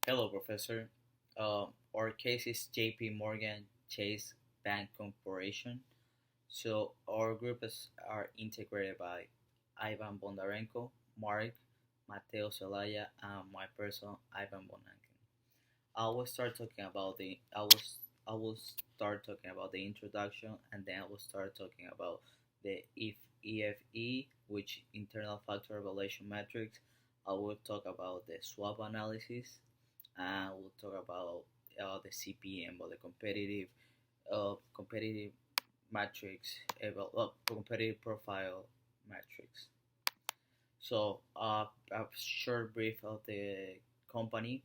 Hello, Professor. Our case is JP Morgan Chase Bank Corporation. So our are integrated by Ivan Bondarenko, Mark, Mateo Zelaya, and my person Ivan Bonankin. I will start talking about the introduction, and then I will start talking about the if EFE, which internal factor evaluation matrix. I will talk about the swap analysis, and we'll talk about the CPM or the competitive matrix, competitive profile matrix. So, a short brief of the company.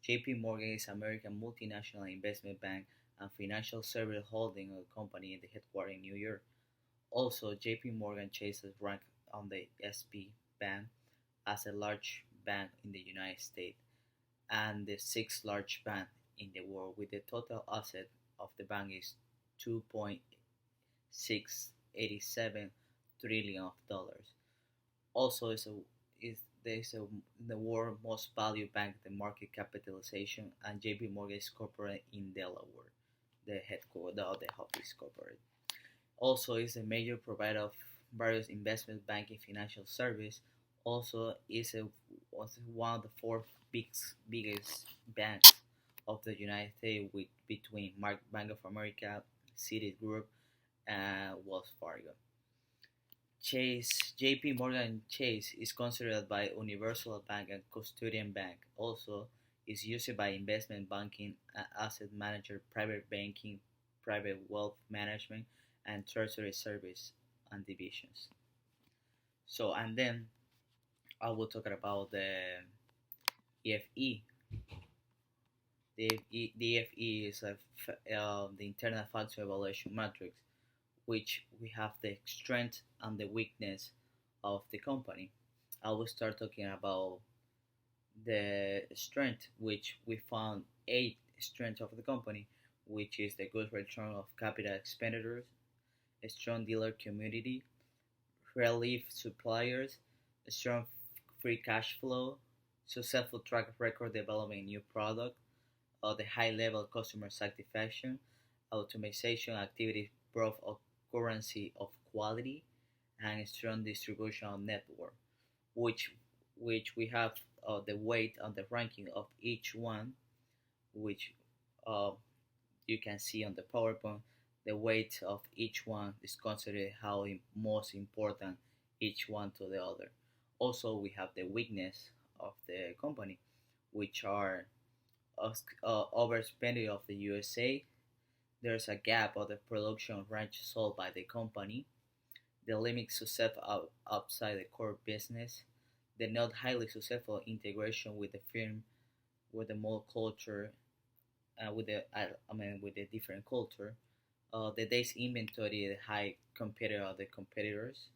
JP Morgan is an American multinational investment bank and financial service holding company in the headquarters in New York. Also, JP Morgan Chase is ranked on the SP Bank as a large bank in the United States and the sixth largest bank in the world, with the total asset of the bank is 2.687 trillion of dollars. Also, is there is a the world most valued bank, the market capitalization, and JP Morgan is corporate in Delaware, the headquarters, the hub is corporate. Also, is a major provider of various investment banking financial service. Also, is was one of the four biggest banks of the United States, with between Bank of America, Citigroup, and Wells Fargo. JP Morgan Chase is considered by Universal Bank and Custodian Bank. Also, is used by investment banking, asset manager, private banking, private wealth management, and treasury service and divisions. So, and then I will talk about the EFE. The EFE is the internal factor evaluation matrix, which we have the strength and the weakness of the company. I will start talking about the strength, which we found eight strengths of the company, which is the good return of capital expenditures, a strong dealer community, relief suppliers, a strong free cash flow, successful track record developing new product, the high level customer satisfaction, automation activity proof of currency of quality, and a strong distributional network, which we have the weight on the ranking of each one, which uh, you can see on the PowerPoint. The weight of each one is considered how most important each one to the other. Also, we have the weakness of the company, which are overspending of the USA. There's a gap of the production range sold by the company, the limit success outside the core business, the not highly successful integration with the firm, with the more culture, with the different culture, the days inventory, the high competitor of the competitors.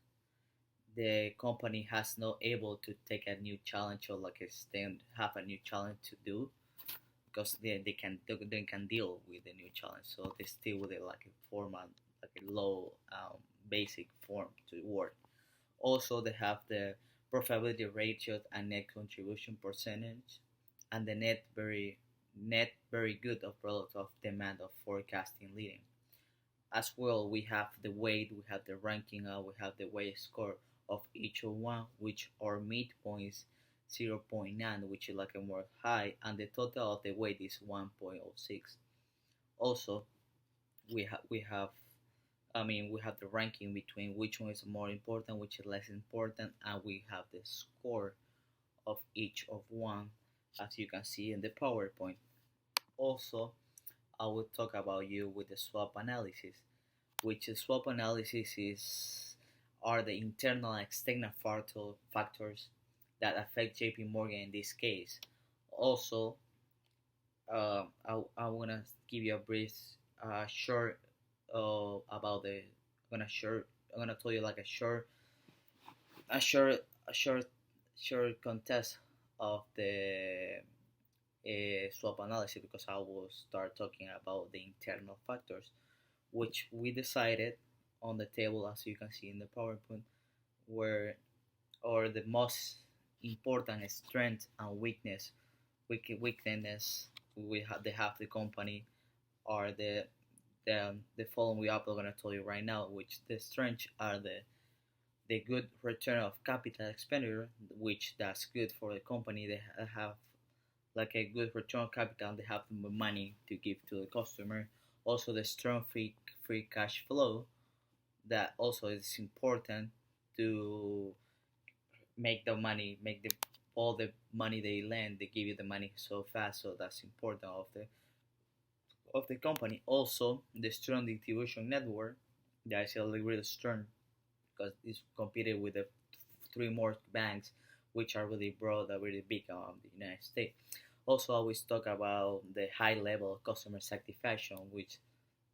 The company has not able to take a new challenge, or like a stand have a new challenge to do, because they can deal with the new challenge. So they still with it like a format, like a low basic form to work. Also, they have the profitability ratio and net contribution percentage, and the net very good of product of demand of forecasting leading. As well, we have the weight, we have the ranking, we have the weight score of each one, which our midpoint is 0.9, which is like a more high, and the total of the weight is 1.06. Also, we have the ranking between which one is more important, which is less important, and we have the score of each of one, as you can see in the PowerPoint. Also, I will talk about you with the swap analysis, which is swap analysis is are the internal and external factors that affect JP Morgan in this case. Also, I want to give you a brief, short, about the. I'm gonna tell you like a short, a short, short contest of the swap analysis, because I will start talking about the internal factors, which we decided on the table, as you can see in the PowerPoint, where or the most important strength and weakness weakness they have the company are the following we are going to tell you right now, which the strengths are the good return of capital expenditure, which that's good for the company. They have like a good return on capital. They have money to give to the customer. Also, the strong free cash flow that also is important to make the money, make the all the money they lend, they give you the money so fast. So that's important of the company. Also, the strong distribution network that is really strong because it's competed with the three more banks, which are really broad, are really big on the United States. Also, I always talk about the high level of customer satisfaction, which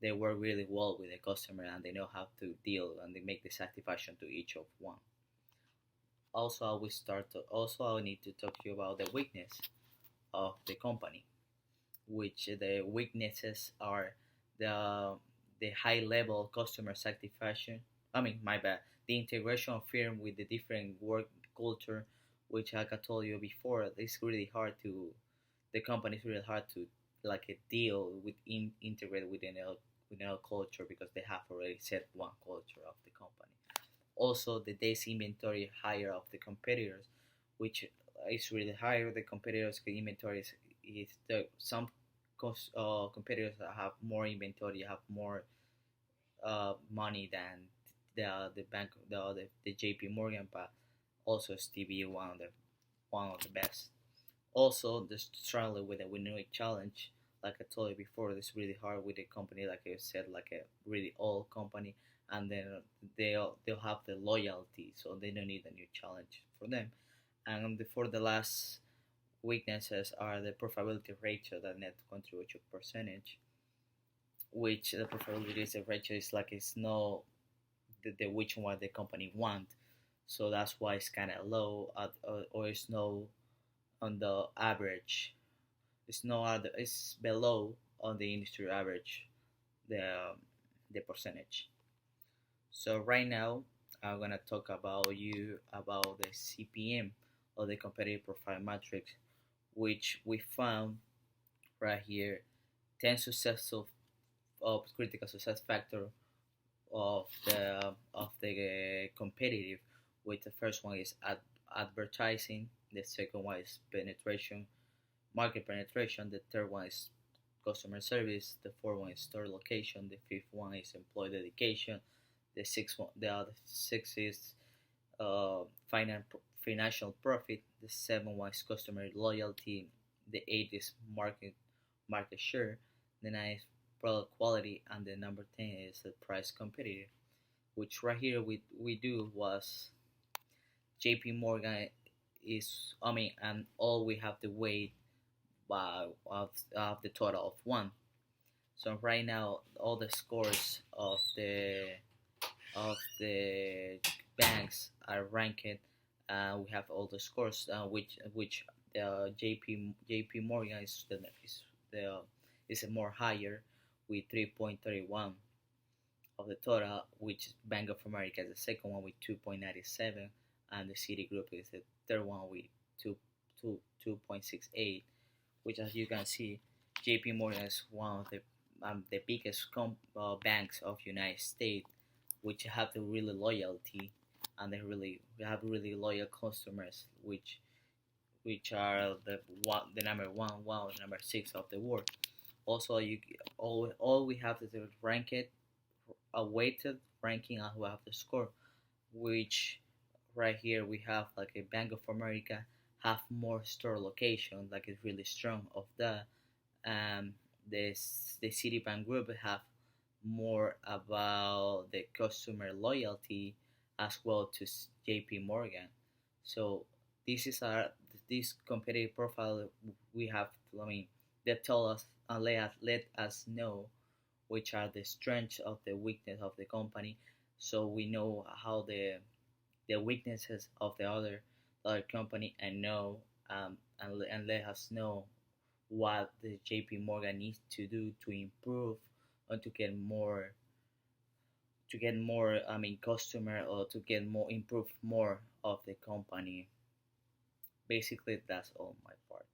they work really well with the customer and they know how to deal and they make the satisfaction to each of one. Also, I need to talk to you about the weakness of the company, which the weaknesses are the the high level customer satisfaction. I mean, my bad. The integration of firm with the different work culture, which like I told you before, it's really hard to the company is really hard to like a deal with integrate within a culture because they have already set one culture of the company. Also, the days inventory higher of the competitors, which is really higher. The competitors' inventory is the some competitors that have more inventory have more money than the bank the JP Morgan, but also Stevie one of the best. Also, the struggle with the Winnick challenge, like I told you before, it's really hard with a company like I said, like a really old company, and then they'll have the loyalty, so they don't need a new challenge for them. And for the last weaknesses are the profitability ratio, the net contribution percentage, which the profitability ratio is like it's no the which one the company want, so that's why it's kind of low or it's no on the average. It's no other. It's below on the industry average the the percentage. So right now I'm gonna talk about the CPM or the competitive profile matrix, which we found right here 10 successful of critical success factor of the competitive. With the first one is advertising, the second one is market penetration, the third one is customer service, the fourth one is store location, the fifth one is employee dedication, the other six is uh, financial profit, the seventh one is customer loyalty, the eighth is market share, the ninth is product quality, and the number 10 is the price competitive. Which right here we do was JP Morgan is I mean and all we have to wait of the total of one. So right now all the scores of the banks are ranked. We have all the scores which JP Morgan the is more higher with 3.31 of the total, which Bank of America is the second one with 2.97, and the Citigroup is the third one with 2, 2.68. Which, as you can see, J.P. Morgan is one of the biggest banks of United States, which have the really loyalty, and they have really loyal customers, which are the number one, number six of the world. Also, all we have is to rank it a weighted ranking, and we have the score, which right here we have like a Bank of America have more store location, like it's really strong of that. Um, the Citibank group have more about the customer loyalty as well to JP Morgan. So this is our this competitive profile we have. I mean, that tell us and let us know which are the strengths of the weakness of the company, so we know how the weaknesses of the other company and know and let us know what the JP Morgan needs to do to improve and to get more I mean customer or to get more improve more of the company. Basically that's all my part.